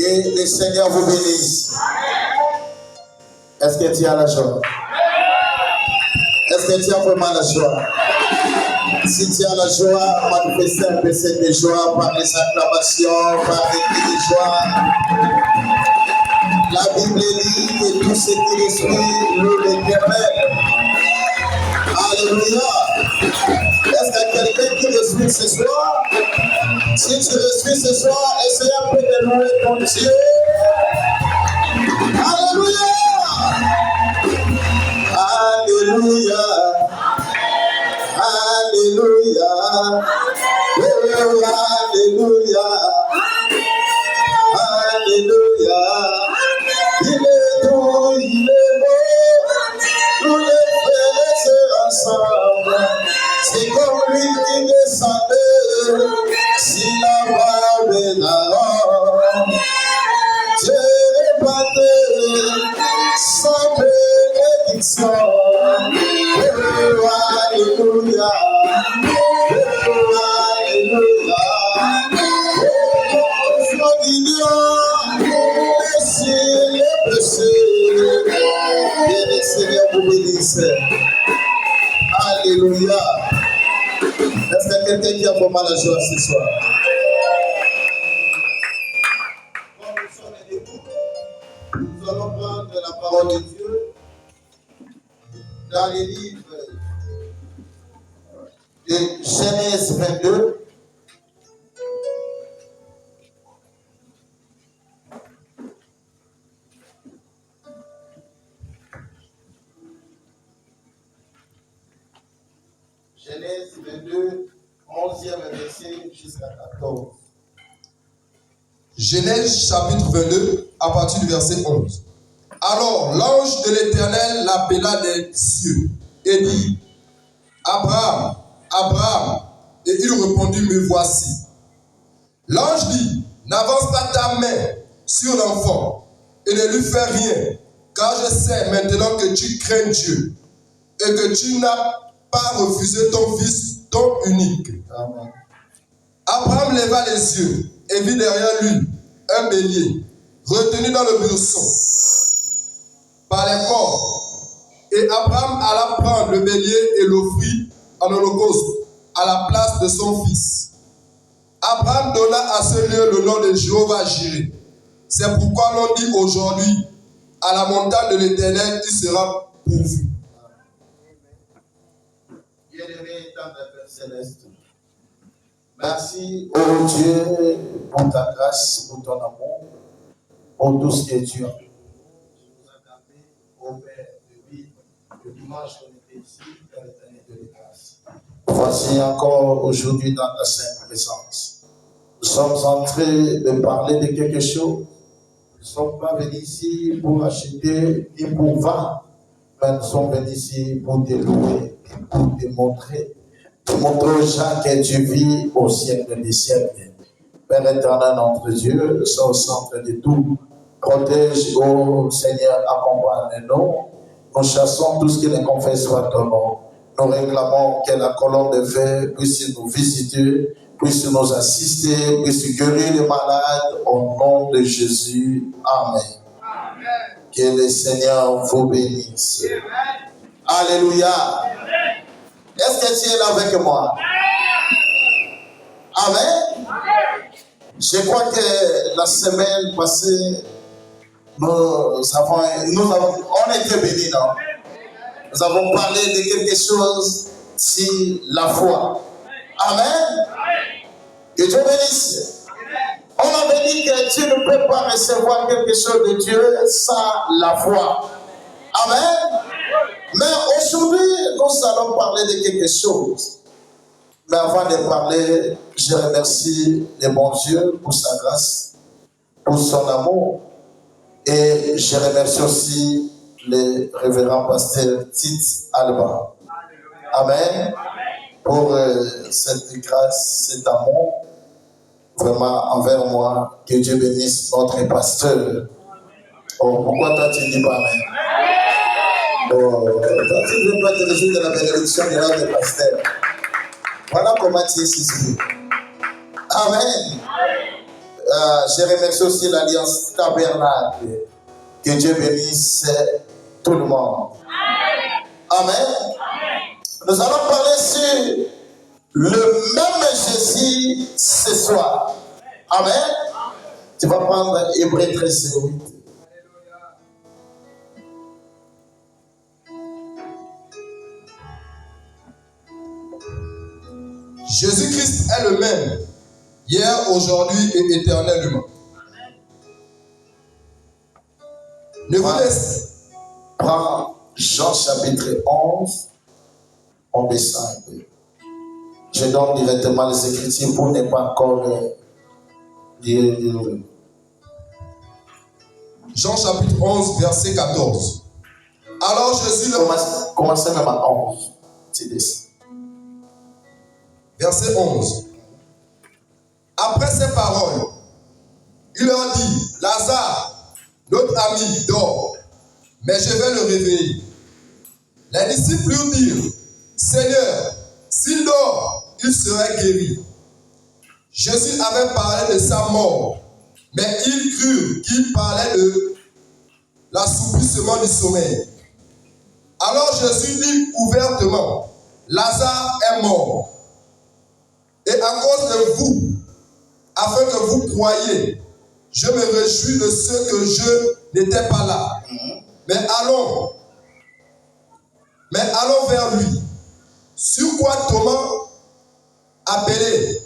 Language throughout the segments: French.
Le Seigneur vous bénisse. Est-ce que tu as la joie? Est-ce que tu as vraiment la joie? Si tu as la joie, manifestez un peu cette joie par les acclamations, par les cris de joie. La Bible dit que tout ce qui respire loue l'Éternel. Alléluia. Est-ce qu'il y a quelqu'un qui respire ce soir? Si tu respires ce soir, essaye un peu de louer ton Dieu. Alléluia. Alléluia. Alléluia. Alléluia. Alléluia. Il est doux, il est beau. vous bénisse. Alléluia. Est-ce qu'il y a quelqu'un qui a vraiment la joie ce soir? Quand nous sommes debout, nous allons prendre la parole de Dieu dans les livres de Genèse 22. Genèse 22, 11e verset jusqu'à 14. Genèse chapitre 22, à partir du verset 11. Alors l'ange de l'Éternel l'appela des cieux et dit: Abraham, Abraham. Et il répondit: Me voici. L'ange dit: N'avance pas ta main sur l'enfant et ne lui fais rien, car je sais maintenant que tu crains Dieu et que tu n'as pas refusé ton fils, ton unique. Amen. Abraham leva les yeux et vit derrière lui un bélier retenu dans le buisson par les cornes. Et Abraham alla prendre le bélier et l'offrit en holocauste à la place de son fils. Abraham donna à ce lieu le nom de Jéhovah Jireh. C'est pourquoi l'on dit aujourd'hui: à la montagne de l'Éternel, il sera pourvu. Bien-aimé étant Père Céleste, merci, oh Dieu, pour ta grâce, pour ton amour, pour tout ce que tu as fait. Tu nous as gardés, au Père, de vivre le dimanche qu'on était ici, dans l'éternité de grâce. Voici encore aujourd'hui dans ta sainte présence. Nous sommes en train de parler de quelque chose. Nous ne sommes pas venus ici pour acheter ni pour vendre, mais nous sommes venus ici pour te louer et pour te montrer aux gens que tu vis au siècle des siècles. Père éternel, notre Dieu, nous sommes au centre de tout. Protège, ô Seigneur, accompagne-nous. Nous chassons tout ce qui ne confesse pas ton nom. Nous réclamons que la colonne de feu puisse nous visiter, puisse nous assister, puisse guérir les malades au nom de Jésus. Amen. Amen. Que le Seigneur vous bénisse. Amen. Alléluia. Amen. Est-ce que tu es là avec moi? Amen. Amen. Je crois que la semaine passée, on était bénis, non? Nous avons parlé de quelque chose sur la foi. Amen. Que Dieu bénisse. On avait dit que tu ne peux pas recevoir quelque chose de Dieu sans la foi. Amen. Mais aujourd'hui, nous allons parler de quelque chose. Mais avant de parler, je remercie le bon Dieu pour sa grâce, pour son amour. Et je remercie aussi le révérend pasteur Tite Alba. Amen. Pour cette grâce, cet amour, vraiment envers moi. Que Dieu bénisse notre pasteur. Oh, pourquoi toi tu ne dis pas Amen? Oh, toi tu ne veux pas te réjouir de la bénédiction de notre pasteur. Voilà comment tu es ici. Amen. Je remercie aussi l'Alliance Tabernacle. Que Dieu bénisse tout le monde. Amen. Nous allons parler sur le même Jésus ce soir. Amen. Tu vas prendre Hébreux 13:8. Jésus-Christ est le même, hier, aujourd'hui et éternellement. Ne vous laissez. Prends Jean chapitre 11, on descend un peu. Je donne directement les Écritures pour ne pas encore lire. Jean chapitre 11, verset 14. Alors Jésus leur... Commencez même à 11. Tu descends. Verset 11. Après ces paroles, il leur dit: Lazare, notre ami, dort, mais je vais le réveiller. Les disciples lui dirent: Seigneur, s'il dort, il serait guéri. Jésus avait parlé de sa mort, mais ils crurent qu'il parlait de l'assoupissement du sommeil. Alors Jésus dit ouvertement, Lazare est mort. Et à cause de vous, afin que vous croyiez, je me réjouis de ce que je n'étais pas là. Mais allons vers lui. Sur quoi Thomas, appelé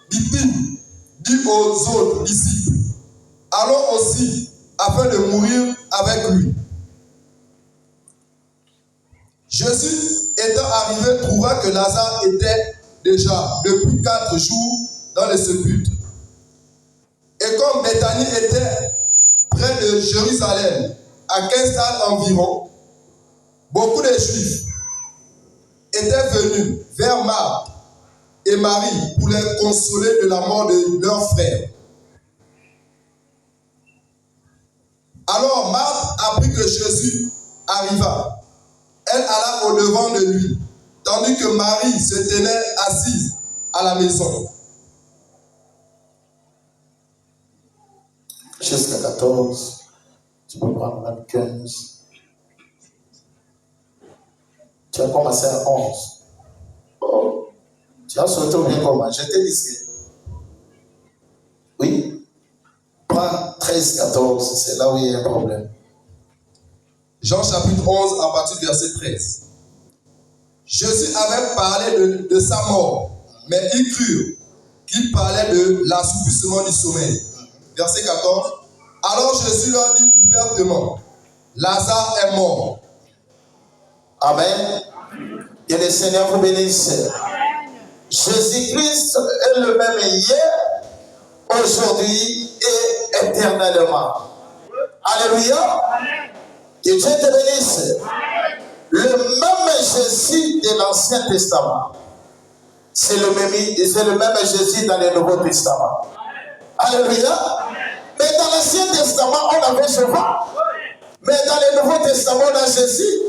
Didyme, dit aux autres disciples, allons aussi afin de mourir avec lui. Jésus étant arrivé trouva que Lazare était déjà depuis 4 jours dans le sépulcre. Et comme Béthanie était près de Jérusalem, à 15 stades environ, beaucoup de Juifs étaient venus vers Marthe et Marie pour les consoler de la mort de leur frère. Alors Marthe apprit que Jésus arriva. Elle alla au-devant de lui, tandis que Marie se tenait assise à la maison. Jusqu'à 14, tu peux prendre même 15. Tu as commencé à 11. Oh, tu as sauté bien comment? J'étais discret. Oui. Prends 13, 14, c'est là où il y a un problème. Jean chapitre 11 à partir du verset 13. Jésus avait parlé de sa mort, mais ils crurent qu'il parlait de l'assouplissement du sommeil. Verset 14. Alors Jésus leur dit ouvertement, Lazare est mort. Amen. Que le Seigneur vous bénisse. Jésus-Christ est le même hier, aujourd'hui et éternellement. Alléluia. Que Dieu te bénisse. Le même Jésus de l'Ancien Testament, c'est le même Jésus dans le Nouveau Testament. Alléluia. Mais dans l'Ancien Testament, on avait Jéhovah. Mais dans le Nouveau Testament, on a Jésus.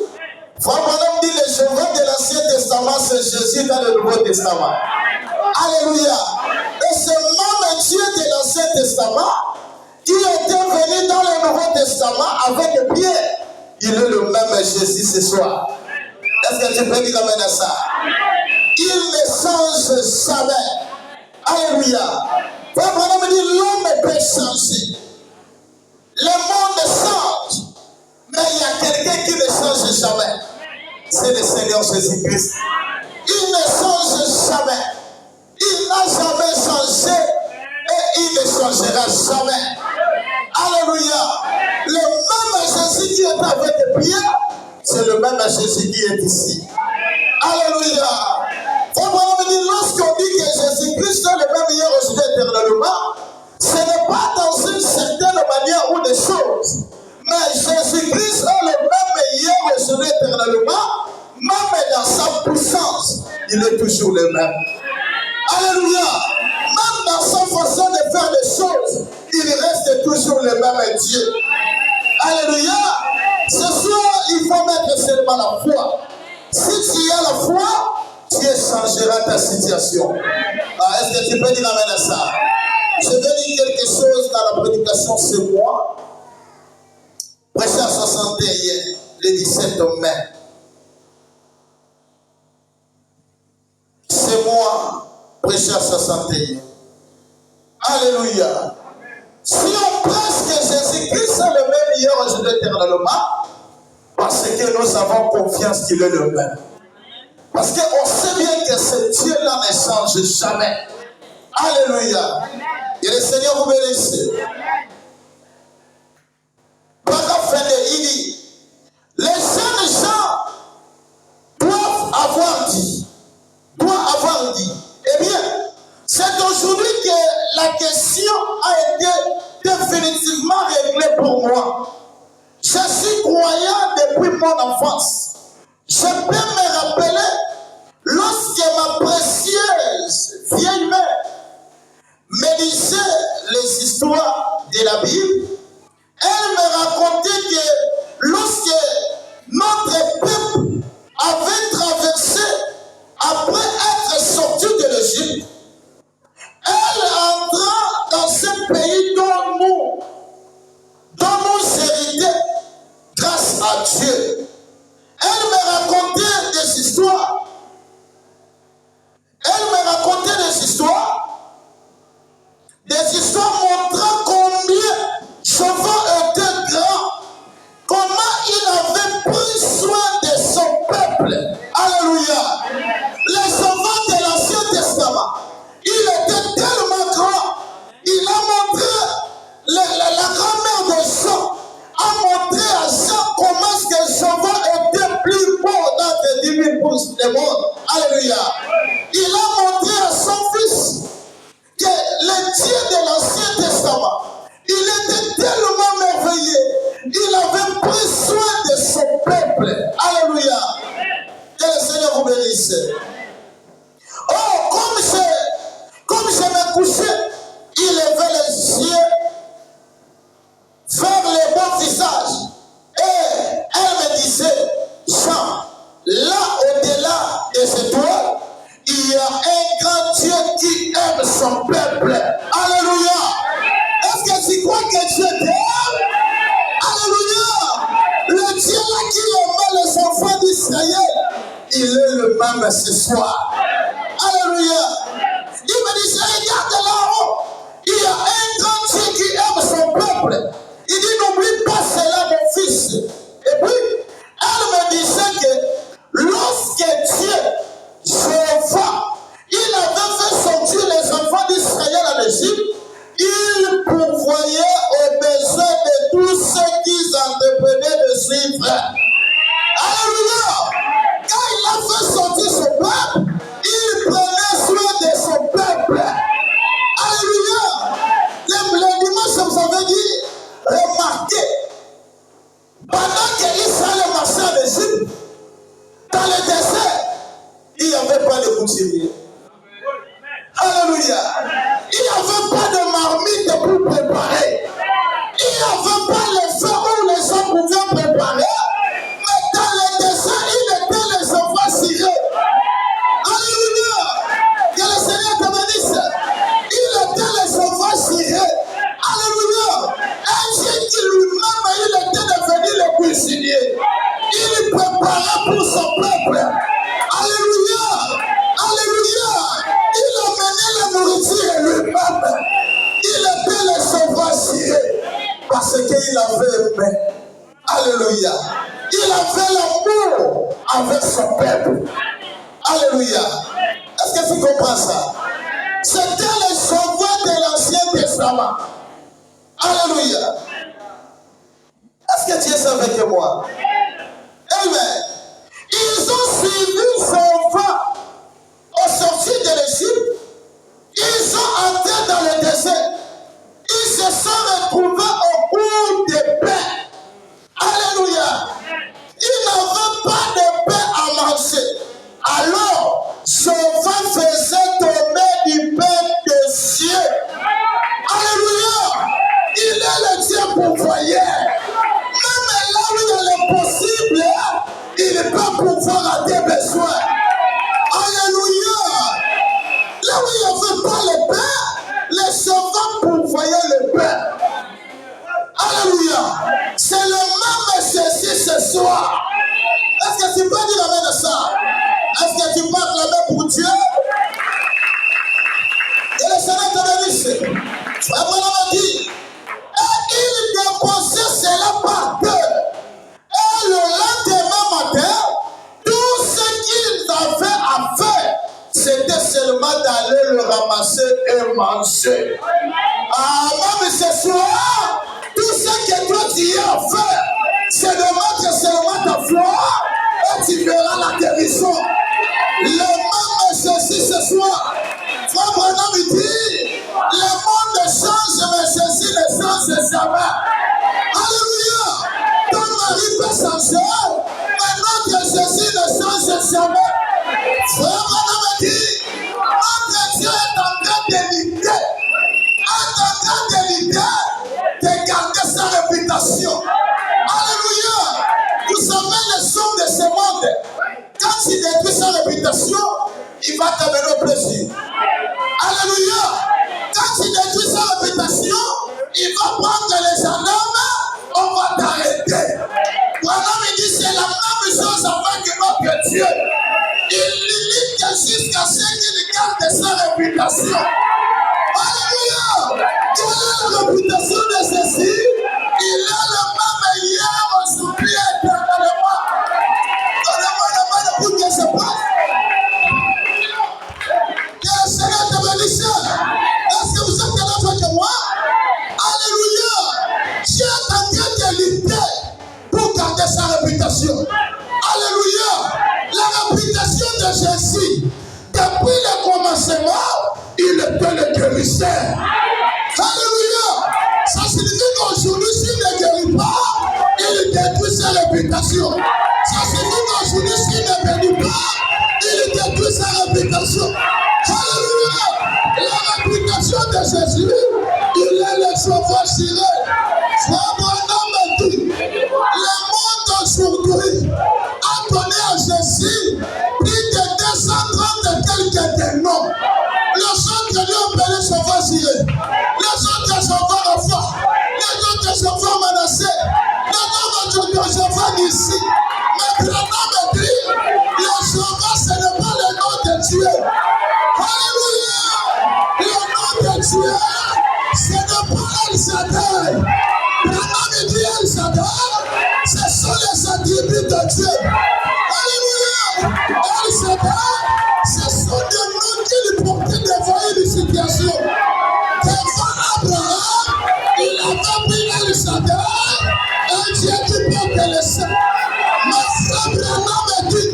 Frère Branham dit le Jéhovah de l'Ancien Testament, c'est Jésus dans le Nouveau Testament. Alléluia. Et ce même Dieu de l'Ancien Testament, qui était venu dans le Nouveau Testament avec Pierre, il est le même Jésus ce soir. Est-ce que tu peux dire amen à ça? Il ne change jamais. Alléluia. Frère Branham dit l'homme peut changer. Le monde change. Mais il y a quelqu'un qui ne change jamais. C'est le Seigneur Jésus-Christ. Il ne change jamais. Il n'a jamais changé et il ne changera jamais. Alléluia. Le même Jésus qui est avec Pierre, c'est le même Jésus qui est ici. Alléluia. Lorsqu'on dit que Jésus-Christ est le même hier, aujourd'hui, éternellement, ce n'est pas dans une certaine manière ou des choses. Mais Jésus-Christ est le même hier, aujourd'hui, éternellement, même dans sa puissance, il est toujours le même. Alléluia. Même dans sa façon de faire les choses, il reste toujours le même Dieu. Alléluia. Ce soir, il faut mettre seulement la foi. Si tu as la foi, Dieu changera ta situation. Est-ce que tu peux dire amen à ça? Je vais dire quelque chose dans la prédication ce mois. Prêché à 61, le 17 mai. Ce mois, prêché à 61. Alléluia. Si on prêche que Jésus-Christ est le même hier, aujourd'hui, éternellement, parce que nous avons confiance qu'il est le même. Parce qu'on sait bien que ce Dieu-là ne change jamais. Alléluia. Et le Seigneur vous bénisse. Paragraphe 22, il dit, les jeunes gens doivent avoir dit. Eh bien, c'est aujourd'hui que la question a été définitivement réglée pour moi. Je suis croyant depuis mon enfance. Je peux me rappeler lorsque ma précieuse vieille mère me disait les histoires de la Bible. Elle me racontait que lorsque notre peuple avait traversé après être sorti de l'Égypte, elle entra dans ce pays dont nous héritons grâce à Dieu. Elle me peuple. Alléluia. Les servants de l'Ancien Testament, il était tellement grand, il a montré, la grand-mère de Jean a montré à Jean comment est-ce que Jehovah était plus beau dans les divines pouces du monde. Alléluia. Il a montré à son fils que le Dieu de l'Ancien Testament, il était tellement merveilleux, il avait pris soin de son peuple. Alléluia. Que le Seigneur vous bénisse. Oh, comme je me couchais, il levait les yeux vers le bon visage. Et elle me disait, Jean, là au-delà de cette toile, il y a un grand Dieu qui aime son peuple. Alléluia. Est-ce que tu crois que Dieu t'aime? Alléluia. Le Dieu là qui aimait les enfants d'Israël, il est le même ce soir. Alléluia. Il me disait, regarde là-haut, il y a un grand Dieu qui aime son peuple. Il dit, n'oublie pas cela, mon fils. Et puis, elle me disait que lorsque Dieu, Jéhovah, il avait fait sortir les enfants d'Israël en Égypte, il pourvoyait aux besoins de tous ceux qui entreprenaient de suivre. Alléluia! Quand il a fait sortir son peuple, il prenait soin de son peuple. Alléluia! Le dimanche, vous avez dit, remarquez, pendant qu'Israël marchait en Égypte, dans le désert, il n'y avait pas de coutumier. Alléluia! Il n'y avait pas de marmite pour préparer. Il n'y avait pas le feu où les gens pouvaient préparer. Mais dans le désert, il était les enfants cirés. Alléluia! Que le Seigneur te bénisse. Il était les enfants cirés. Alléluia! Un Dieu qui lui-même, il était devenu le cuisinier. Il préparait pour son peuple. Alléluia! Alléluia! Il amenait la nourriture lui-même. Il était les sauvage cirés parce qu'il avait aimé. Alléluia! Il avait l'amour avec son peuple. Alléluia! Est-ce que tu comprends ça? C'était les sauveurs de l'Ancien Testament. Alléluia! Est-ce que tu es avec moi? Amen. Ils ont suivi son vent au sortir de l'Égypte. Ils sont entrés dans le désert. Ils se sont retrouvés au cours des pains. Alléluia. Ils n'avaient pas de pain à manger. Alors, Jehovah faisait tomber du pain des cieux. Alléluia. Il est le Dieu pourvoyeur. Même là où il est impossible, il peut pouvoir à tes besoins. Alléluia. Là où il n'y avait pas le pain, les servants pourvoyaient le pain. Alléluia. C'est le même ceci ce soir. Est-ce que tu peux dire amen à ça? Est-ce que tu peux acclamer pour Dieu? Et le Seigneur te bénisse. Abraham a dit, et il déposait cela par deux. Et le lendemain matin, tout ce qu'ils avaient à faire, c'était seulement d'aller le ramasser et manger. Ah, même ce soir, tout ce que toi tu as à faire, c'est de mettre seulement ta foi et tu verras la guérison. Le même ceci ce soir. Frère Branham dit, le monde change, mais ceci ne change jamais. Alléluia. Ton mari peut changer, mais notre ceci ne change jamais. Frère Branham dit, notre Dieu est en train de lutter. Est en train de lutter, de garder sa réputation. Alléluia. Vous savez les sommes de ce monde. Quand il détruit sa réputation, il va t'amener au plaisir. Alléluia. Quand il détruit sa réputation, il va prendre les gendarmes, on va t'arrêter. Branham dit c'est la même chose avec notre Dieu. Il limite jusqu'à ce qu'il garde sa réputation. Alléluia. Quelle est la réputation de ceci? Il est le même hier, aujourd'hui et éternellement. Donnez-moi la main de guérisseur. Alléluia. Ça signifie qu'aujourd'hui, s'il ne guérit pas, il détruit sa réputation. Ça signifie qu'aujourd'hui, s'il ne bénit pas, il détruit sa réputation. Alléluia. La réputation de Jésus, il est le sauveur Siré. Abraham a dit, le monde aujourd'hui a donné à Jésus plus de 230 et quelques démons. Les autres lui ont appelé sauveur Siré. Les autres sauveur Rafa. Les autres sauveur Manassé. Les autres sauveur ici. Mais Branham me dit, le sauveur ce n'est pas le nom de Dieu. Alléluia. Le nom de Dieu, ce n'est pas El Shaddai. Branham me dit El Shaddai, ce sont les attributs de Dieu. Alléluia. El Shaddai, ce sont des noms qui lui portaient devant une situation. Devant Abraham, il avait pris El Shaddai, un Dieu qui porte le sang. Mais frère Branham me dit,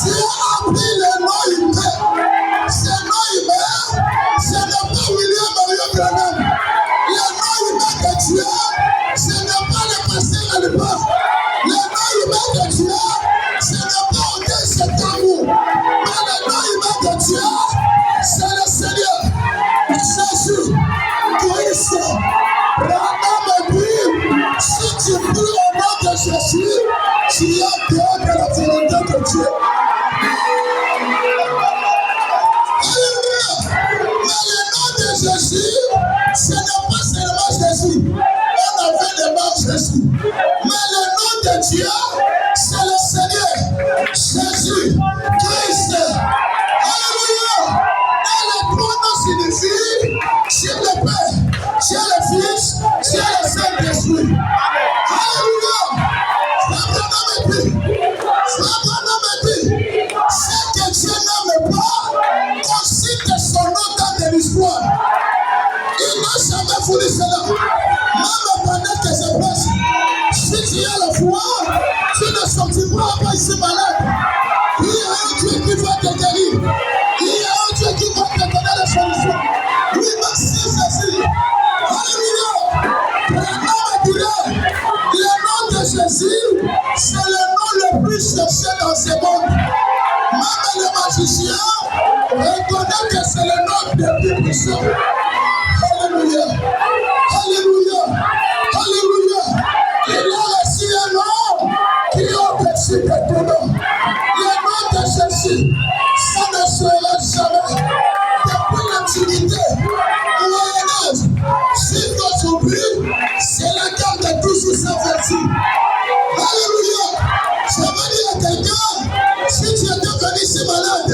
Dieu a pris le nom humain. Ce nom humain, ce n'est pas William Mario Branham. Le nom humain de Dieu, ce n'est pas le pasteur Alba. Le nom humain de Dieu, ce n'est pas Odin Setamou. Mais le nom humain de Dieu, c'est le Seigneur. Jésus, Christ. Branham me dit, si tu pries au nom de Jésus, tu es dehors de la volonté de Dieu. Alléluia. Mais le nom de Jésus, ce n'est pas seulement Jésus. On avait le nom Jésus. Mais le nom de Dieu, c'est le Seigneur. Jésus, Christ. Alléluia. Et le trois noms signifie Dieu le Père, Dieu le Fils, Dieu le Saint-Esprit. Alléluia. Abraham me dit, ce que Dieu n'aime pas, qu'on cite son nom dans de l'histoire. Il n'a jamais voulu cela. Même pendant que je passe, si tu as la foi, tu ne sortiras pas ici malade. Il y a un Dieu qui va te guérir. Il y a un Dieu qui va te donner la solution. Oui, merci Jésus. Alléluia. Branham me dirait, le nom de Jésus, c'est le nom le plus cherché dans ce monde. Même les magiciens reconnaissent que c'est le nom le plus puissant. Alléluia. Alléluia. Alléluia. Il a reçu un nom qui est au-dessus de tout nom. Le nom de Jésus, ça ne sera jamais. Depuis l'Antiquité, au Moyen-Âge, jusqu'aujourd'hui, c'est la garde de toujours sa vertu. Alléluia. Je veux dire à quelqu'un, si tu étais venu ici malade,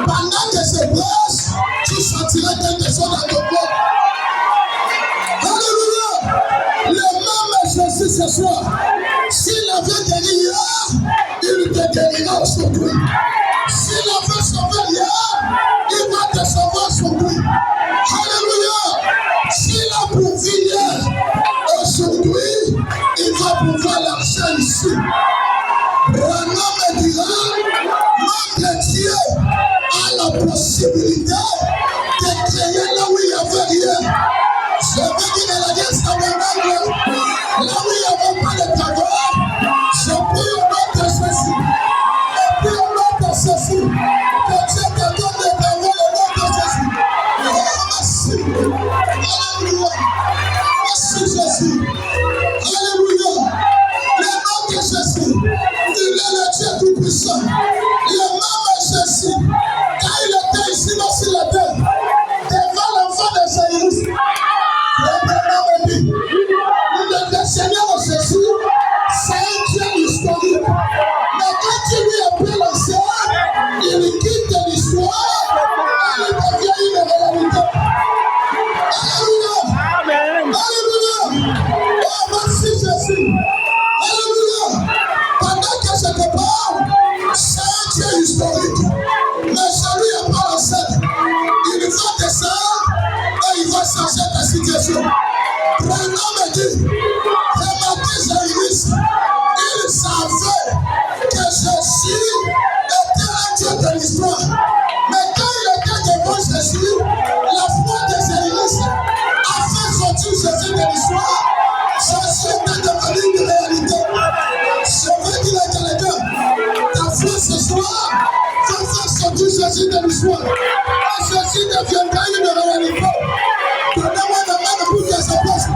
pendant que je prêche, tu sentiras quelque chose dans ton corps. Alléluia. Le même Jésus ce soir, s'il avait guéri hier, il te guérira aujourd'hui. S'il avait sauvé hier, il va te sauver aujourd'hui. Alléluia. S'il a pourvu hier, aujourd'hui, il va pouvoir l'argent ici. Branham me dira, notre Dieu a la possibilité de créer là où il n'y avait rien. Je veux dire à la Dieu abondante, là où il n'y avait pas de travail, je prie au nom de Jésus. Je prie au nom de Jésus. Que Dieu te donne le travail au nom de Jésus. Oh, merci. Alléluia. Merci Jésus. Alléluia. Le nom de Jésus, il est le Dieu tout-puissant. Le même Jésus, quand il était ici dans sur la terre, devant l'enfant de Jairus, le Branham me dit, le Seigneur Jésus, c'est un Dieu historique. Mais quand tu lui appelles l'ancien, il quitte l'histoire, il devient une réalité. Alléluia. Alléluia. Oh, merci Jésus. Alléluia. Pendant que je te parle, c'est un Dieu historique. Mais celui après la scène, il va descendre et il va changer ta situation. Branham me dit, remarquez Jairus, il savait que Jésus était un Dieu de l'histoire. Mais quand il était devant Jésus, la foi de foi ce soir va faire sortir Jésus de l'histoire. Quand Jésus deviendra une réalité, donnez-moi la main pour qu'elle se passe.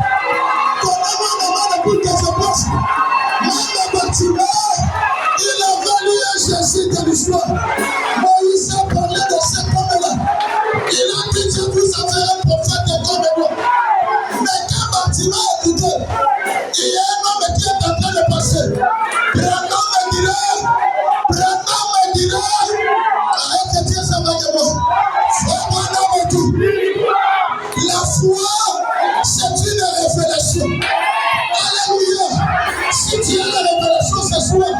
Donnez-moi la main pour qu'elle se passe. Même Bartimée, il a valu un Jésus de l'histoire. Moïse a parlé de cet homme-là. Il a dit, Dieu vous a fait un prophète comme moi. Mais quand Bartimée a écouté, il y a un homme qui est en train de passer. Brandon me dira, arrête de dire ça avec moi. Frère me dit, la foi, c'est une révélation. Alléluia. Si tu as la révélation ce soir,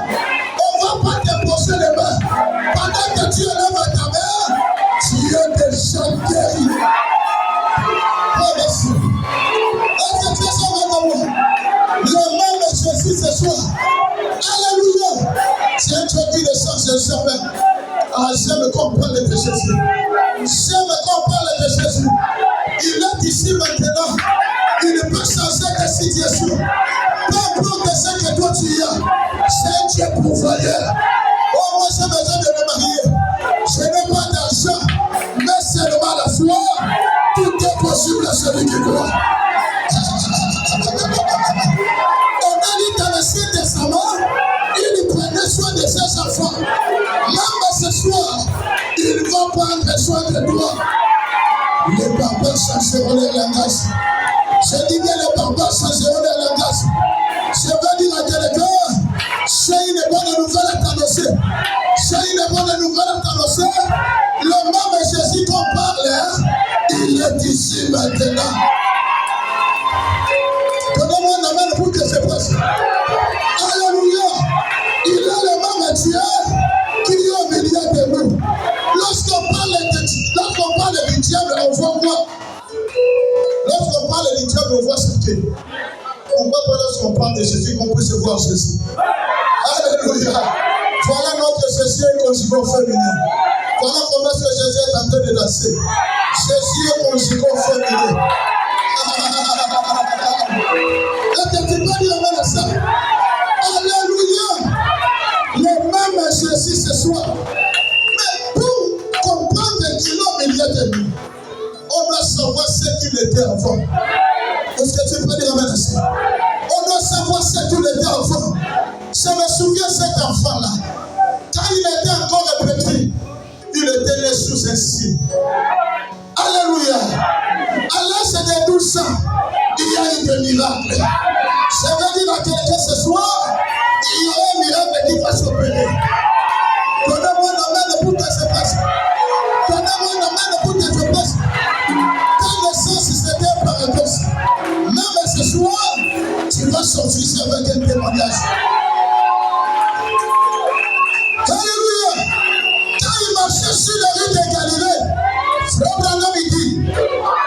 on ne va pas te poser les mains. Pendant que tu élèves ta main, tu es déjà guéri. Oh, merci. Est-ce que tu as ça avec moi? Le nom de Jésus ce soir. Alléluia. Si introduit le sang, je jamais. Ah, j'aime qu'on parle de Jésus. J'aime qu'on parle de Jésus. Il est ici maintenant. Il ne peut changer de situation. Peu importe ce que toi tu as, c'est Dieu pourvoyeur. Oh, moi j'ai besoin de me marier. Je n'ai pas d'argent, mais seulement la foi. Tout est possible à celui qui croit. On a dit dans l'Ancien Testament, il prenait soin de ses enfants. Même ce soir, il va prendre soin de toi. Les barbares changeront les langages. Je dis bien les barbares changeront les langages. Je veux dire à quelqu'un, c'est une bonne nouvelle à t'annoncer. C'est une bonne nouvelle à t'annoncer. Le nom de Jésus qu'on parle, il est ici maintenant. Donnez-moi la main pour que ça passe. Alléluia. Il a le même Dieu qui est au milieu de nous. Lorsqu'on parle du diable, on voit quoi? Lorsqu'on parle du diable, on voit ce qui. Pourquoi pas lorsqu'on parle de Jésus qu'on puisse voir Jésus? Alléluia. Voilà notre Jésus conjugué au féminin. Voilà comment ce Jésus est en train de danser. Jésus est conjugué au féminin. Est-ce que tu peux dire amen à ça? Alléluia. Le même Jésus ce soir. Mais pour comprendre qu'il est au milieu de nous, on doit savoir ce qu'il était avant. Est-ce que tu peux dire amen à ça? On doit savoir ce qu'il était avant. Je me souviens de cet enfant-là. Quand il était encore petit, il était né sous un signe. Alléluia. À l'âge de 12 ans, il y a eu des miracles. Je veux dire à quelqu'un ce soir, il y aura un miracle qui va s'opérer. Donnez-moi la main pour que ça passe. Donnez-moi la main pour que ça passe. Quand le sens c'était par réponse. Même ce soir, tu vas sortir avec un témoignage. Alléluia. Quand il marchait sur la rue de Galilée, Frère Branham dit,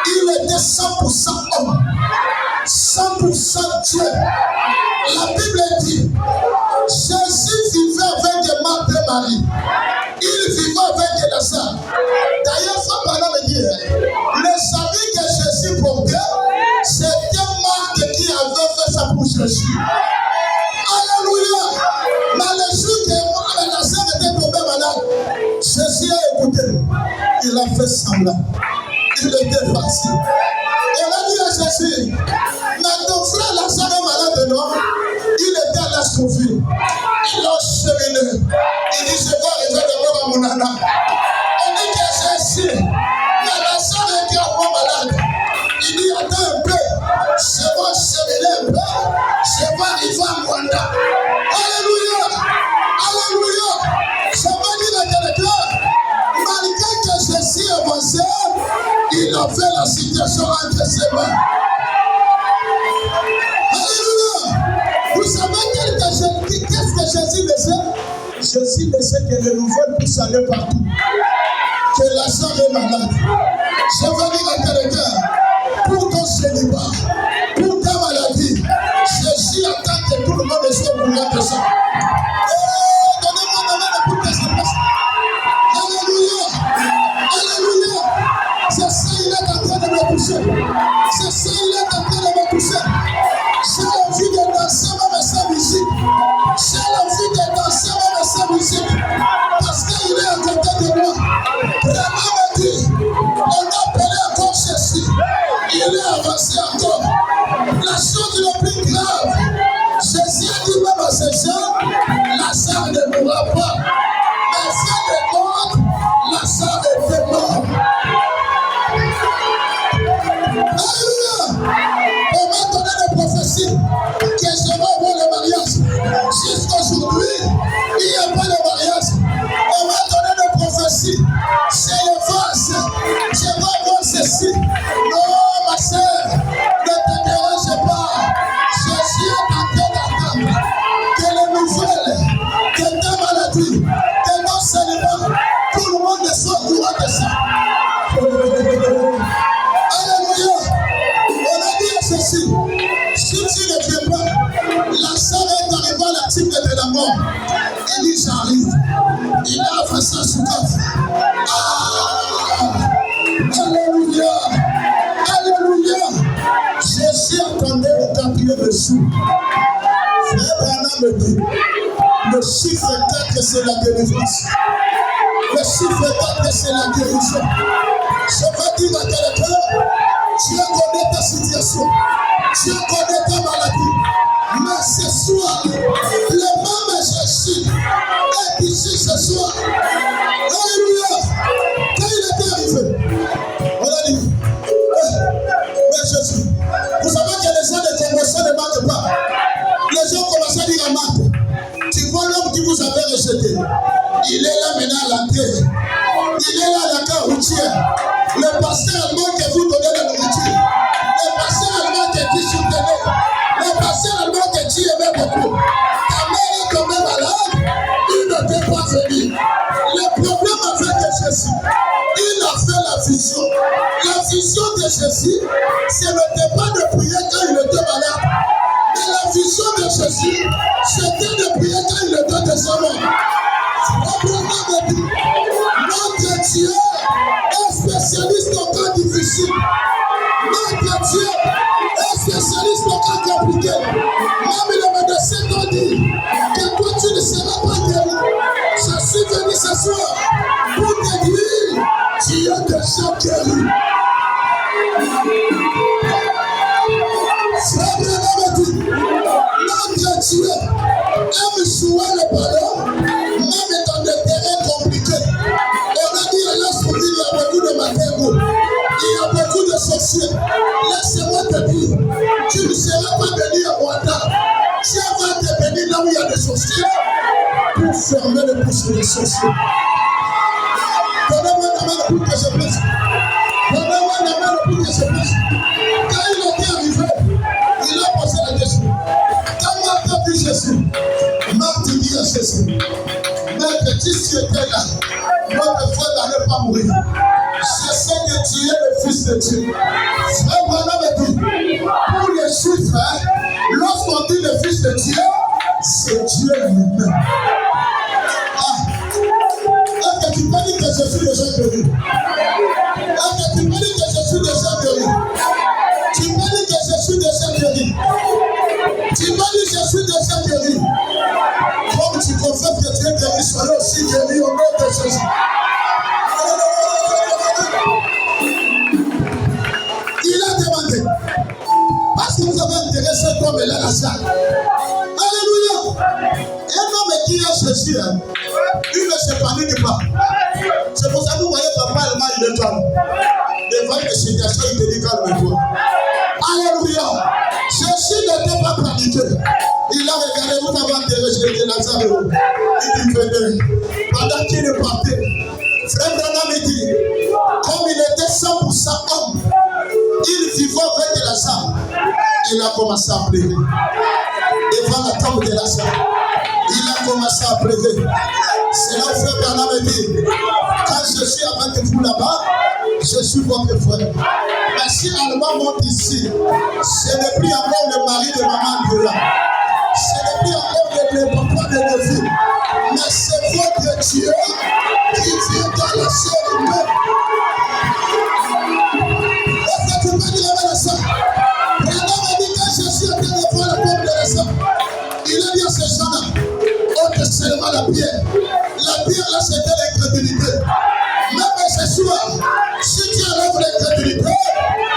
il était 100% homme, 100% Dieu. La Bible dit, Jésus vivait avec Marthe et Marie. Il vivait avec Lazare. D'ailleurs, Frère Branham dit, le salut que Jésus portait, c'était Marthe qui avait fait ça pour Jésus. Alléluia. Mais le jour que Lazare était tombé malade, Jésus a écouté. Il a fait semblant. Il était parti. On a dit à Jésus, mais ton frère Lazare est malade, non? Il était à l'Astrophile. Il a cheminé. Il dit, je vais arriver d'abord à mon nana. On dit que Jésus, mais Lazare était encore malade. Il dit, attends un peu. Je vais cheminer un peu. Je vais arriver à Rwanda. Alléluia. Alléluia. Je vais dire à quelqu'un, malgré que Jésus avançait, il avait la situation entre ses mains. Alléluia. Vous savez qu'est-ce que Jésus laissait? Jésus laissait que les nouvelles puissent aller partout. Que Lazare est malade. Je veux dire à quelqu'un, pour ton célibat, pour ta maladie, Jésus attend que tout le monde soit au courant de ça. Donnez-moi la main pour que ça passe. Alléluia. Alléluia. C'est ça, il est en train de me toucher. C'est ça, il est en train de me toucher. J'ai envie de danser même sans musique. J'ai envie de danser même sans musique. Il dit j'arrive. Il a fait ça sous taf. Alléluia. Alléluia. Jésus attendait au 4e jour. Frère Branham me dit, le chiffre 4 c'est la délivrance. Le chiffre 4 c'est la guérison. Je veux dire à quelqu'un, Dieu connaît ta situation. Dieu connaît ta maladie. Mais ce soir, le même Jésus est ici ce soir. Alléluia. Quand il était arrivé, on a dit, mais Jésus, vous savez que les gens de conversion ne marquent pas. Les gens commencent à dire à Marthe, tu vois l'homme qui vous avait rejeté. Il est là maintenant à l'entrée. Il est là à la gare routière. Le pasteur allemand qui vous donnez la nourriture. Le pasteur allemand qui dit soutenez. Le pasteur allemand qui dit aimez beaucoup. Ta mère est tombée malade. Il ne peut pas venir. Le problème avec Jésus, il a fait la vision. La vision de Jésus, ce n'était pas de prier quand il était malade. Mais la vision de Jésus, c'était de prier quand il était décédé. Notre Dieu est spécialiste en cas difficile. Notre Dieu est spécialiste en cas compliqué. Même les médecins t'ont dit que toi tu ne seras pas guéri. Je suis venu ce soir pour te dire, tu es déjà guéri. Frère Branham dit, notre Dieu aime jouer le ballon, même dans des terrains compliqués. On a dit à l'esprit, il y a beaucoup de matériaux, il y a beaucoup de sorciers. Laisse-moi te dire, tu ne seras pas béni à Rwanda. Dieu va te bénir là où il y a des sorciers pour fermer les bouches des sorciers. Donnez-moi la main pour que je puisse. Donnez-moi la main pour que je puisse. Quand il était arrivé, il a posé la question. Quand Marthe a vu Jésus, Marthe dit à Jésus, Maître, si tu étais là, notre frère n'allait pas mourir. Je sais que tu es le Fils de Dieu. Frère Branham dit, pour les Juifs, lorsqu'on dit le Fils de Dieu, c'est Dieu lui-même. Est-ce que tu peux dire que je suis déjà guéri? Est-ce que tu peux dire que je suis déjà guéri? Tu peux dire que je suis déjà guéri? Tu peux dire que je suis déjà guéri? Comme tu confesses que tu es guéri, soyez aussi guéri au nom de Jésus. Il a demandé, parce que vous avez intérêt cet homme là la salle. Alléluia. Un homme qui a Jésus, il ne se panique pas. C'est pour ça que vous voyez papa allemand, il est calme. Devant une situation, il te dit calme-toi. Alléluia. Jésus n'était pas paniqué. Il a regardé, vous avez enterré Jésus Lazare. Il venait. Pendant qu'il est parti, Frère Branham dit, comme il était 100% homme, il vivait avec Lazare. Il a commencé à pleurer. Devant la tombe de Lazare, il a commencé à pleurer. C'est là où Frère Branham dit, quand je suis avec vous là-bas, je suis votre frère. Mais si Allemand monte ici, ce n'est plus encore le mari de maman Andrea. Ce n'est plus encore le papa de Lévi. Mais c'est votre Dieu qui vient dans la chair humaine. Est-ce que tu peux dire la ça? Branham a dit quand Jésus était devant la tombe de Lazare, il a dit à ces gens-là, ôte seulement la pierre. La pierre là c'était l'incrédulité. Même ce soir, si tu enlèves l'incrédulité,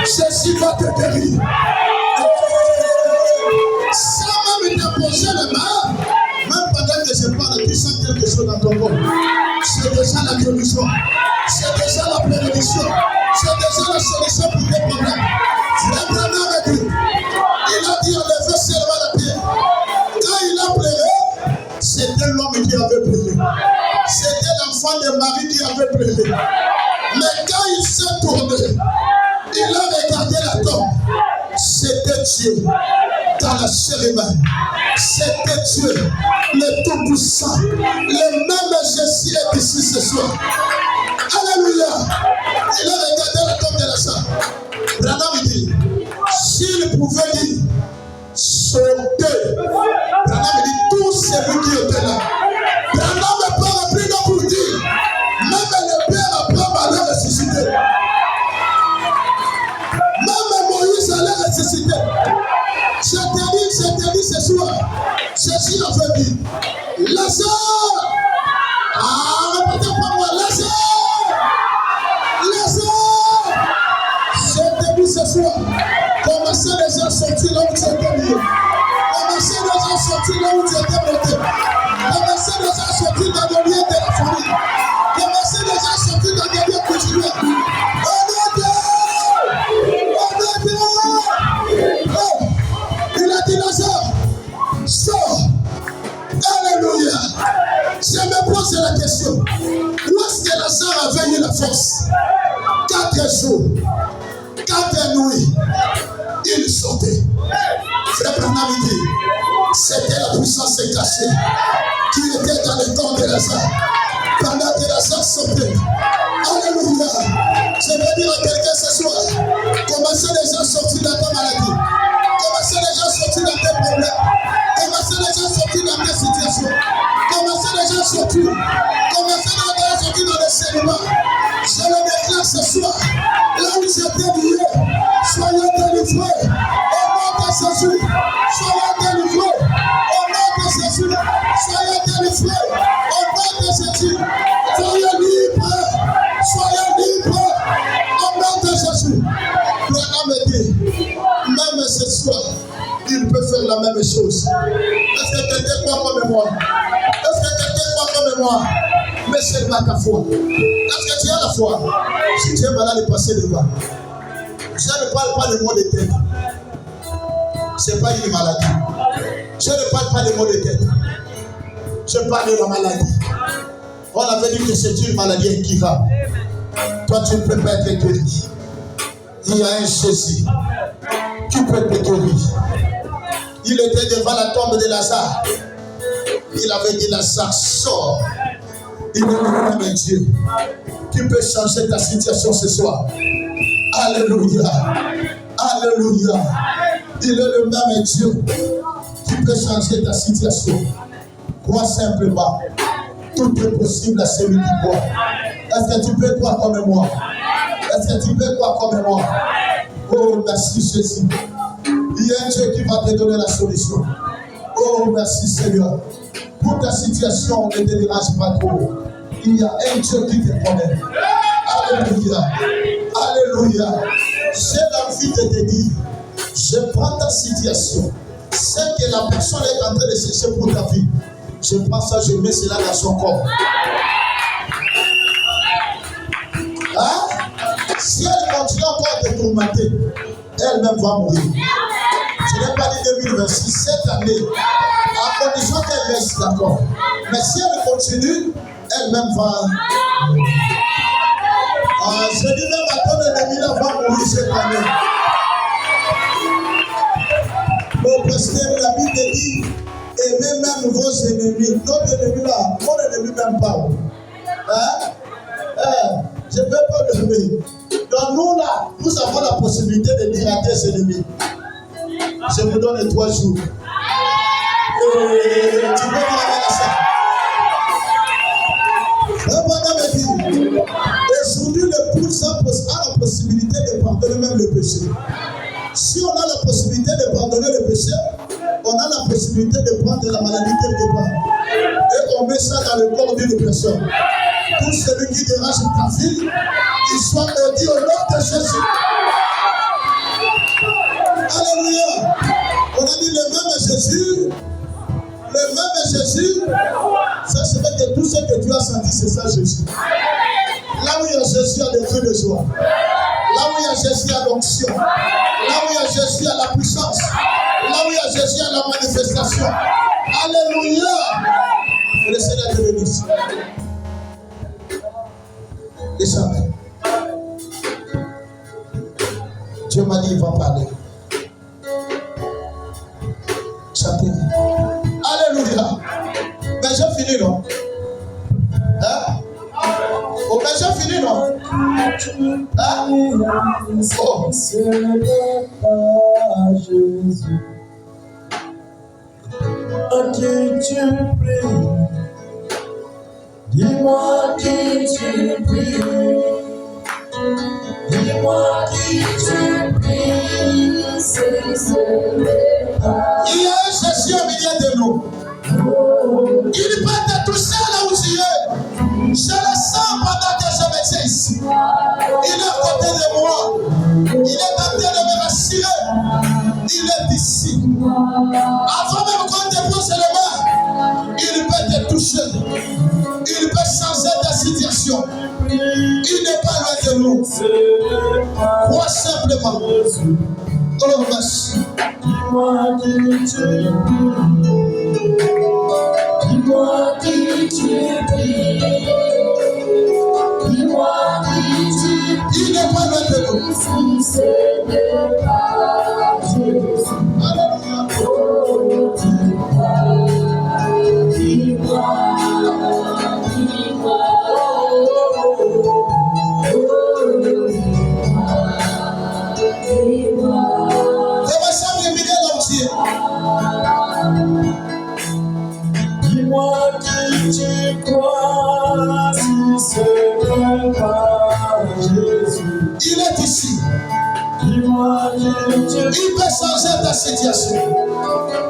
Jésus va te guérir. Sans même t'imposer les mains, même pendant que je parle, tu sens quelque chose dans ton corps. C'est déjà la guérison, c'est déjà la bénédiction, c'est déjà la solution pour tes problèmes. Frère Branham a dit, il a dit enlevez seulement la pierre. Quand il a pleuré, c'était l'homme qui avait pleuré. C'était l'enfant de Marie qui avait pleuré. Mais quand il s'est tourné, il a regardé la tombe. C'était Dieu dans la chair humaine. C'était Dieu, le Tout-Puissant. Le même Jésus est ici ce soir. Alléluia. Il a regardé la tombe de Lazare. Branham dit, s'il pouvait dire, sortez. Branham dit, tout celui qui était là, pose la question. Où est-ce que Lazare avait eu la force? 4 jours, 4 nuits, il sortait. Frère Branham dit, c'était la puissance cachée qui était dans le corps de Lazare. Pendant que Lazare sortait. Alléluia. Je veux dire à quelqu'un ce soir, commencez les gens sortir dans ta maladie. Commencez les gens sortir dans tes problèmes. Commencez les gens sortir dans tes situations. Commencez les gens sortir. Commencez les gens sortir dans les célimats. Je le déclare ce soir. Là où j'étais lié, soyez délivrés. Au nom de Jésus. Soyez délivrés. Au nom de Jésus. Soyez délivrés. Au nom de Jésus. Soyez libres. Soyez libres. Au nom de Jésus. Branham me dit, même ce soir, il peut faire la même chose. Est-ce que quelqu'un croit comme moi? Est-ce que quelqu'un croit comme moi? Mais c'est pas ta foi. Est-ce que tu as la foi? Si tu es malade, passez devant. Je ne parle pas de maux de tête. Ce n'est pas une maladie. Je ne parle pas de maux de tête. Je parle de la maladie. On avait dit que c'est une maladie incurable. Toi, tu ne peux pas être guéri. Il y a un Jésus qui peut te guérir. Il était devant la tombe de Lazare. Il avait dit, Lazare, sors. Il est le même Dieu qui peut changer ta situation ce soir. Alléluia. Alléluia. Il est le même Dieu qui peut changer ta situation. Crois simplement. Tout est possible à celui qui croit. Est-ce que tu peux croire comme moi? Est-ce que tu peux croire comme moi? Oh, merci Jésus. Il y a un Dieu qui va te donner la solution. Oh, merci Seigneur. Pour ta situation, ne te dérange pas trop. Il y a un Dieu qui te connaît. Alléluia. Alléluia. J'ai l'envie de te dire, je prends ta situation. Ce que la personne est en train de chercher pour ta vie. Je prends ça, je mets cela dans son corps. Hein? Si elle continue encore à te tourmenter, elle-même va mourir. Je n'ai pas dit 2026, cette année, à condition qu'elle reste d'accord. Mais si elle continue, elle-même va. Je dis même à ton ennemi, elle va mourir cette année. Bon, parce que la Bible dit, aimez même vos ennemis. Notre ennemi là, mon ennemi même pas. Hein? Je ne peux pas l'aimer. Donc nous là, nous avons la possibilité de dire à tes ennemis, je vous donne 3 jours. Et tu peux dire à ça. Aujourd'hui, l'épouse a la possibilité de pardonner même le péché. Si on a la possibilité de pardonner le péché, on a la possibilité de prendre la maladie quelque part. Et on met ça dans le corps d'une personne. Pour celui qui dérange ta fille, il soit maudit au nom de Jésus. Alléluia. On a dit le même Jésus. Le même Jésus. Ça, c'est vrai que tout ce que tu as senti, c'est ça Jésus. Là où il y a Jésus, il y a des cris de joie. Là où il y a Jésus, il y a l'onction. Là où il y a Jésus, il y a la puissance. Là où il y a Jésus, il y a la manifestation. Alléluia. Le Seigneur te bénisse. Et chantez. Dieu m'a dit, il va parler. Chantez. Alléluia. Mais j'ai fini, non? Hein? Oh, mais j'ai fini, non? Hein? Oh. Jésus. Oh, tu pries. Dis-moi qui tu pries. Dis-moi qui tu pries. Il y a un Jésus au milieu de nous. Il peut te toucher là où tu es. Je le sens pendant que je me tiens ici. Il est à côté de moi. Il est en train de me rassurer. Il est ici. Avant même qu'on dépose les mains, il peut te toucher. Il peut changer ta situation. Il n'est pas loin de nous. Crois simplement. Oh, merci. Dis-moi qui tu pries. Dis-moi Dis-moi qui tu pries. Dis-moi qui tu pries. Il n'est pas loin de nous. Si ce n'est pas Jésus. Oh, dis-moi, dis-moi, dis-moi. Dis-moi qui tu crois, si ce n'est pas Jésus. Il est ici. Dis-moi qui tu Il peut changer ta situation.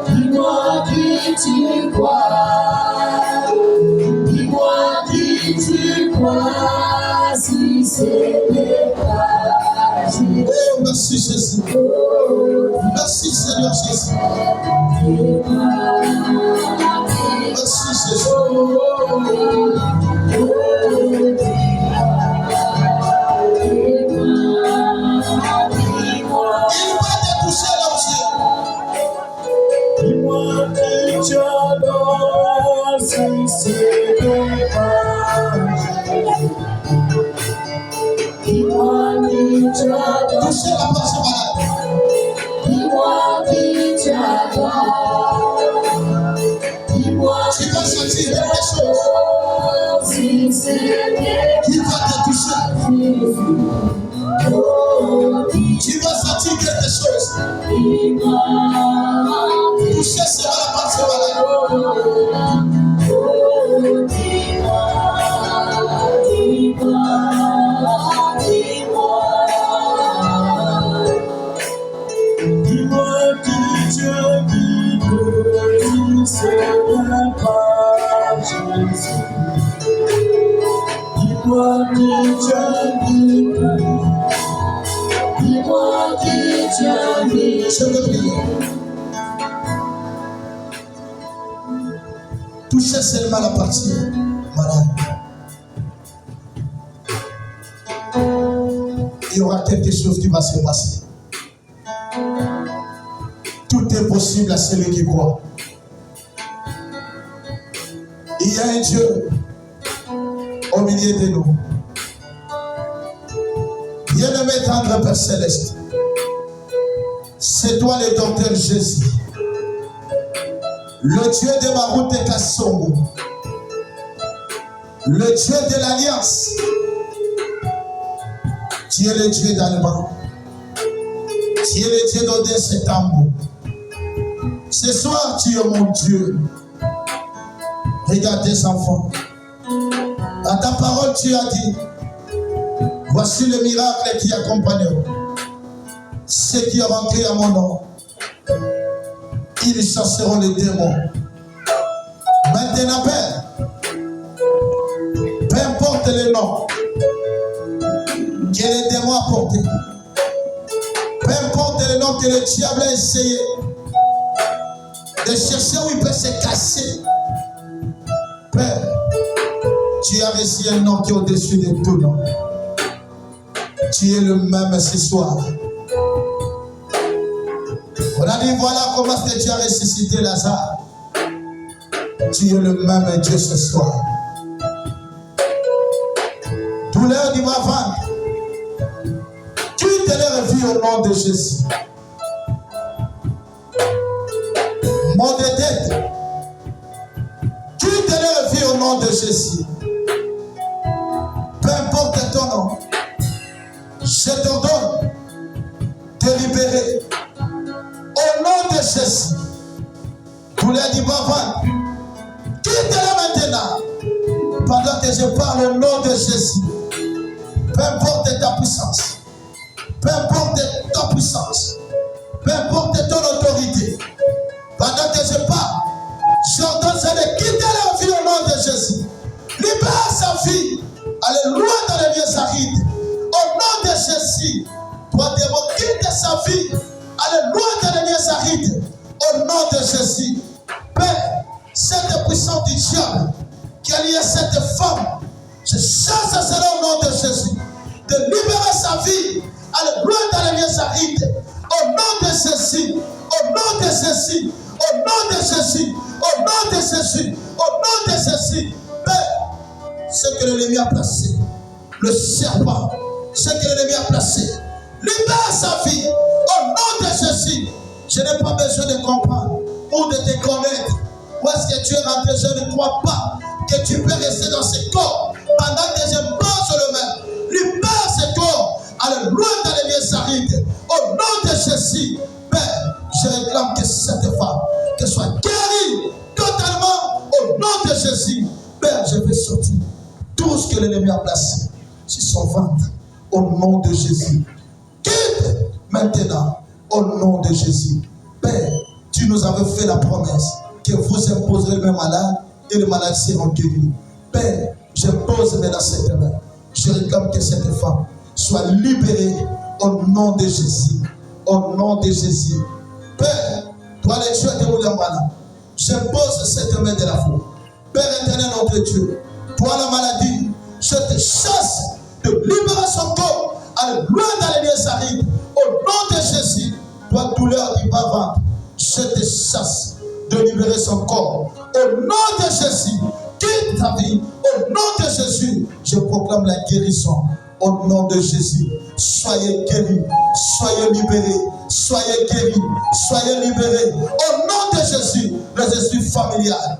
Dis-moi qui tu crois. Dis-moi qui tu crois, si ce n'est pas Jésus. Oh, merci Jésus. Merci Seigneur Jésus. Merci Jésus. Il va te toucher là où Dis-moi qui tu adores, si ce n'est pas Jésus. Dis-moi qui tu adores. toucher la personne malade. Dis-moi qui tu adores. Dis-moi Tu vas sentir quelque chose si ce n'est qui va te toucher. Jésus. Oh, Tu vas sentir quelque chose. dis-moi. Toucher sera la personne malade. Oh, dis-moi. Dis-moi. Dis-moi. Dis-moi qui tu habites, si ce n'est pas Jésus. Dis-moi qui tu habites. Dis-moi qui tu habites. Je veux prier. Toucher seulement la partie malade. Il y aura quelque chose qui va se passer. Tout est possible à celui qui croit. Il y a un Dieu au milieu de nous. Bien-aimé tendre Père Céleste, c'est toi le docteur Jésus, le Dieu de Maroute et Kassongo, le Dieu de l'Alliance. Tu es le Dieu d'Alban, tu es le Dieu d'Odessa et Tambo. Ce soir, tu es mon Dieu. Regarde tes enfants. Dans ta parole, tu as dit, voici le miracle qui accompagnera ceux qui ont rentré à mon nom. Ils chasseront les démons. Maintenant, Père, peu importe le nom que les démons ont porté, peu importe le nom que le diable a essayé de chercher où il peut se cacher, Père, tu as reçu un nom qui est au-dessus de tout nom. Tu es le même ce soir. On a dit, voilà comment est-ce que tu as ressuscité Lazare. Tu es le même Dieu ce soir. Douleur du ventre, tu te l'as revu au nom de Jésus. Maux de tête, tu te l'as revu au nom de Jésus. Peu importe ton nom, je t'ordonne de libérer. Au nom de Jésus, douleur du ventre, quitte-la maintenant. Pendant que je parle au nom de Jésus, peu importe ta puissance, peu importe ta puissance, peu importe ton autorité, pendant que je parle, j'ordonne de quitter la vie au nom de Jésus. Libère sa vie, alléluia dans les lieux arides. Au nom de Jésus, toi démon, quitte sa vie, alléluia dans les lieux arides. Au nom de Jésus, Père, cette puissance du diable qui a lié cette femme, je chasse cela au nom de Jésus, de libérer sa vie, alléluia dans les lieux arides. Au nom de Jésus, au nom de Jésus, au nom de Jésus, au nom de Jésus, Au nom de Jésus, Père, ce que l'ennemi a placé, le serpent, ce que l'ennemi a placé, libère sa vie. Au nom de Jésus, je n'ai pas besoin de comprendre ou de te connaître. Où est-ce que tu es rentré? Je ne crois pas que tu peux rester dans ce corps pendant que je pense le même. Libère ce corps. Alléluia, dans les lieux arides. Au nom de Jésus, Père, je réclame que cette femme qu'elle soit guérie totalement. Au nom de Jésus, Père, je vais sortir tout ce que l'ennemi a placé sur son ventre. Au nom de Jésus. Quitte maintenant. Au nom de Jésus. Père, tu nous avais fait la promesse que vous imposerez le malade et les malades seront guéris. Père, je pose maintenant cette main. Je réclame que cette femme soit libérée au nom de Jésus. Au nom de Jésus. Père, toi les dieux de Mouliambana, je pose cette main de la foi. Père éternel, notre Dieu, toi la maladie, je te chasse de libérer son corps. Alléluia, dans les lieux arides. Au nom de Jésus, toi douleur du bas-ventre, je te chasse de libérer son corps. Au nom de Jésus, quitte ta vie. Au nom de Jésus, je proclame la guérison. Au nom de Jésus, soyez guéris, soyez libérés, soyez guéris, soyez libérés. Au nom de Jésus, les esprits familiales,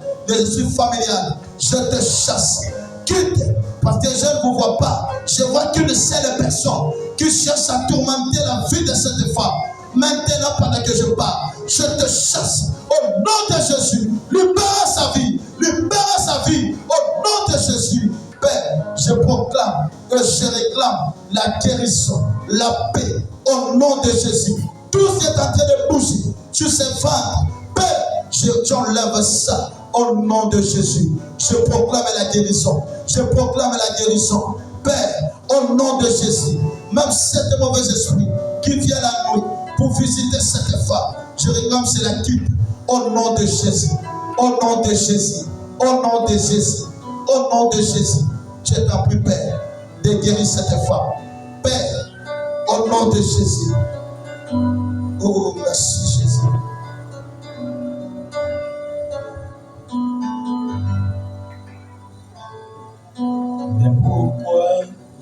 je te chasse. Quitte, parce que je ne vous vois pas. Je vois qu'une seule personne qui cherche à tourmenter la vie de cette femme. Maintenant, pendant que je parle, je te chasse. Au nom de Jésus, libère sa vie. Libère sa vie. Au nom de Jésus, Père, je proclame et je réclame la guérison, la paix. Au nom de Jésus, tout ce qui est en train de bouger sur ses ventres, Père, j'enlève ça. Au nom de Jésus, je proclame la guérison. Je proclame la guérison. Père, au nom de Jésus, même cet mauvais esprit qui vient la nuit pour visiter cette femme, je réclame c'est la quitte. Au nom de Jésus, au nom de Jésus, au nom de Jésus, au nom de Jésus, je t'en prie, Père, de guérir cette femme. Père, au nom de Jésus. Oh, merci Jésus. Mais pourquoi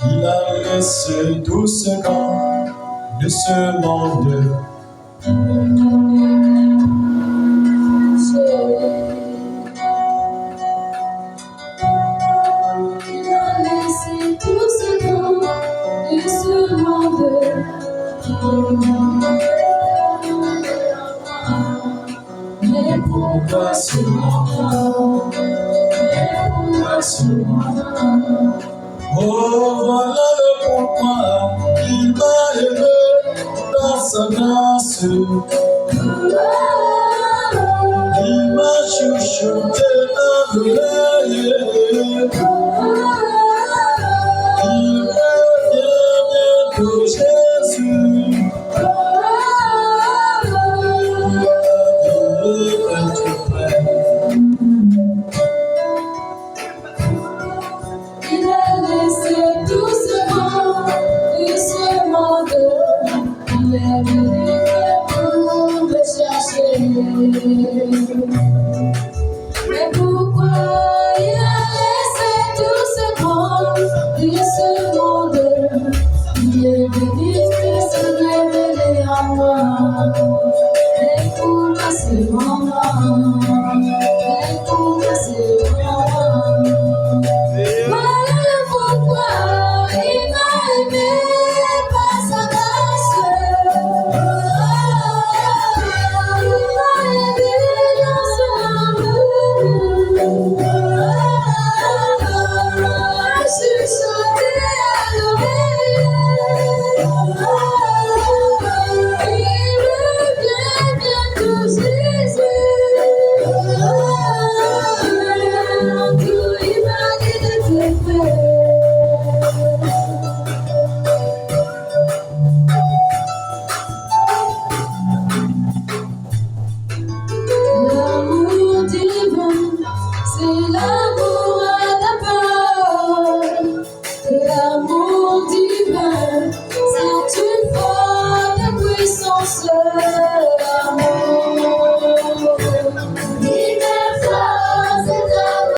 il a laissé tout ce camp de ce monde? Il a laissé tout ce camp de ce monde. Mais pourquoi seulement moi? Mais pourquoi seulement moi? Oh, voilà le pourquoi il m'a aimé dans sa grâce. Il m'a chuchoté à l'oreille. Il revient bientôt Jésus. Il a laissé tout ce monde et ce monde. Il est venu pour me chercher. Mais pourquoi il a laissé tout ce monde et ce monde? Il est venu pour se révéler à moi. Mais pourquoi seulement moi? Mais pourquoi seulement moi? Voilà pourquoi il m'a aimé par sa grâce. Il m'a aimé dans son amour. Je chantais à l'oreille. Il revient bientôt Jésus. Tout il m'a dit de te faire. L'amour divin, c'est l'amour à la part. L'amour